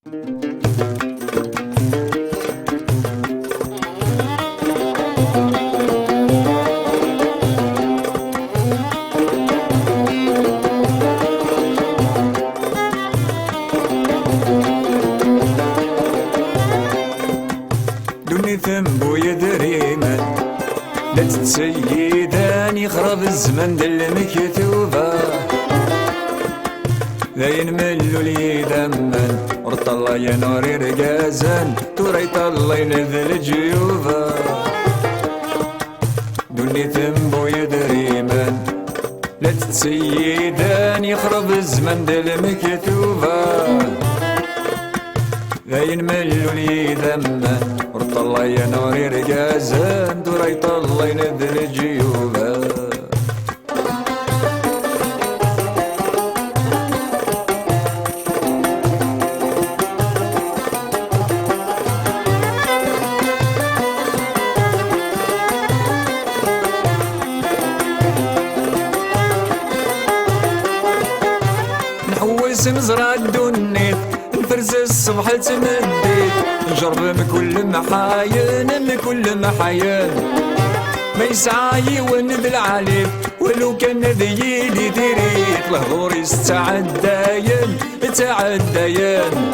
دوني ذنبو يدريما لا تتسيدان يخرب الزمن دل المكتوبة ذاين ملو لي دمن ورط الله يا نوري رقازان توريط الله ينذل جيوبة دوني ذنبو يدريما لا تتسيدان يخرب الزمن دل المكتوبة ذاين ملو لي دمن ورط الله يا نوري رقازان توريط الله ينذل جيوبة نحوس نزرع الدنيت نفرز الصبح تمديت نجرب من كل محاين من كل محاين ما يسعى يوند العليف ولو كان ذيلي ديريت الهضور يستعداين تعداين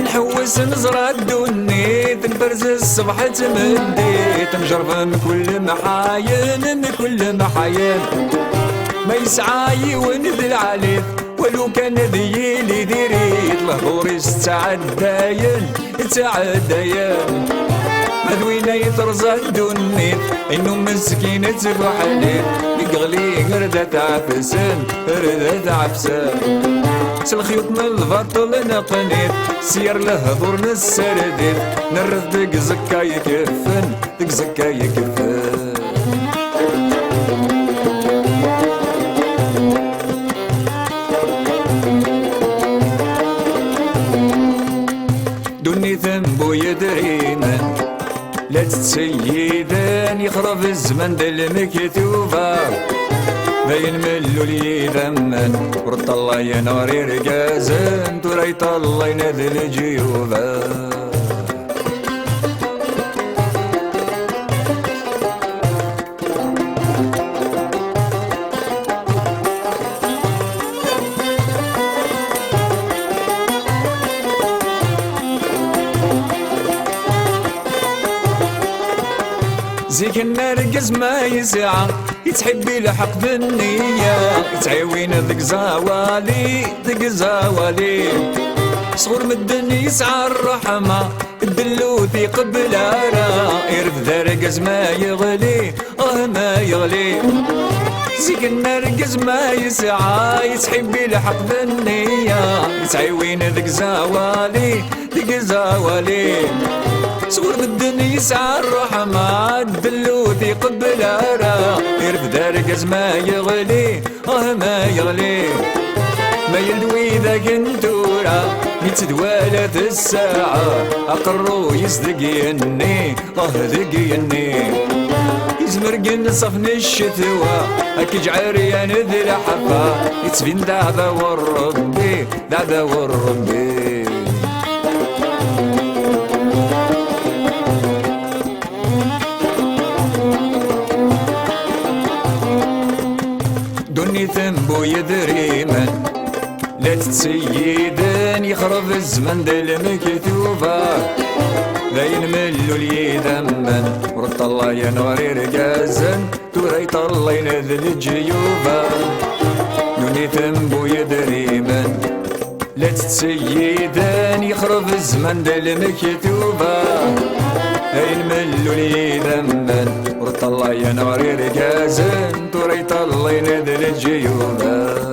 نحوس نزرع الدنيت نفرز الصبح تمديت نجرب من كل محاين من كل محاين ما يسعى يوند العليف ولو كان ذيلي ديريت الهضور يستعداين تعداين مذوينا يترزى الدنيت انو مسكينة بحليت يقغلي غردة عفسان غردة عفسان سالخيوط من البطل نقنيت سير لهضور نسرديت نرد دق زكا يكفن دق زكا يكفن دوني ذنبو يدريما لا تتسيدان يخرب الزمن دل المكتوبة باين ملو لي ذمن ورط الله يا نوري رقازان توريط الله ينذل جيوبة زيك النرقز ما يسعى يتحبي الحق بالنية يتعاون ذك زوالي ذك زوالي صغر من الدنيا يسعى الرحمة الدلو في قبل راه يرف ذا رقز ما يغلي ما يغلي زيك النرقز ما يسعى يتحبي الحق بالنية يتعاون ذك زوالي ذك زوالي صغر بالدنيا يسعى الرحمة الدلو في قبل راه يرف ذا رقز ما يغلي ما يغلي ما يلوي ذاك انتورا يتدوالت الساعة أقرو يصدق يني ذق يني يزمرقن صفن الشتوى أكي عريان ذي الحفا يتبين دعبة والربي دعبة والربي دوني ذنبو يدريما لا تتسيدان يخرب الزمن دل المكتوبة باين ملو لي دمن ورط الله يا نوري رقازن توريط الله ينذل الجيوبة دوني ذنبو يدريما لا تتسيدان يخرب الزمن دل المكتوبة باين ملو لي دمن ورط الله يا نوري رقازن توريط الله ينذل الجيوبة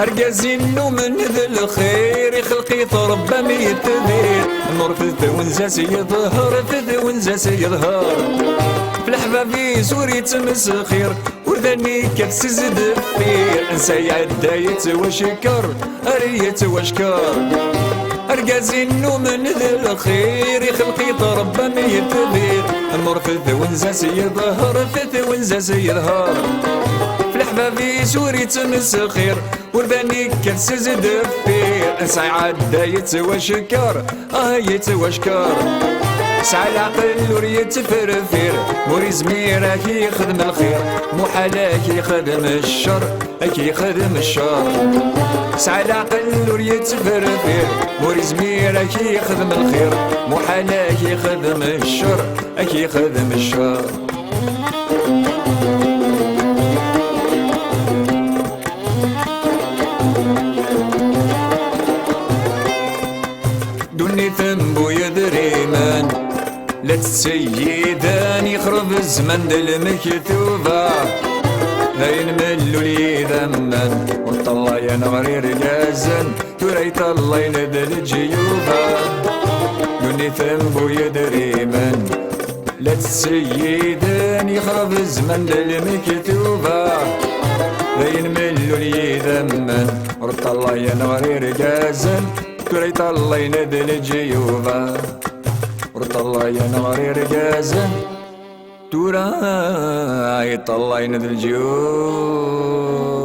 أرجازينو من ذي الخير يخلقي ربا ميت ذير النور في ونزاس يظهر في ونزاس يظهر في الحبابي سوري تمسخير ورد ورذاني كتسز دفير انسى عدا يتوشكر يتوشكر ارقازي النوم من ذي الخير يخلقي ربا ما يتبير مرفث ونزاس يظهر فث ونزاس يظهر في الحبابي سوري تمسخير ورباني كتسز دفير انسى عدا يتوشكر يتوشكر سعى العقل ور يتفرفر مور زميره كي يخدم الخير محاله كي يخدم الشر كي يخدم الشر سعى العقل ور يتفرفر مور زميره كي يخدم الخير محاله كي يخدم الشر كي يخدم الشر دوني ثنبو يدري من لا تسيدان يخرب الزمن المكتوبة ذاين ملو لي ذمن وطلع يا نغري رجازن تريت الله ينذل الجيوبة دوني ثنبو يدري من لا تسيدان يخرب الزمن المكتوبة ذاين ملو لي ذمن وطلع يا نغري رجازن تريت الله ينذل الجيوبة ورطلع يا نغري رجازن ترايت الله ينذل الجيوبة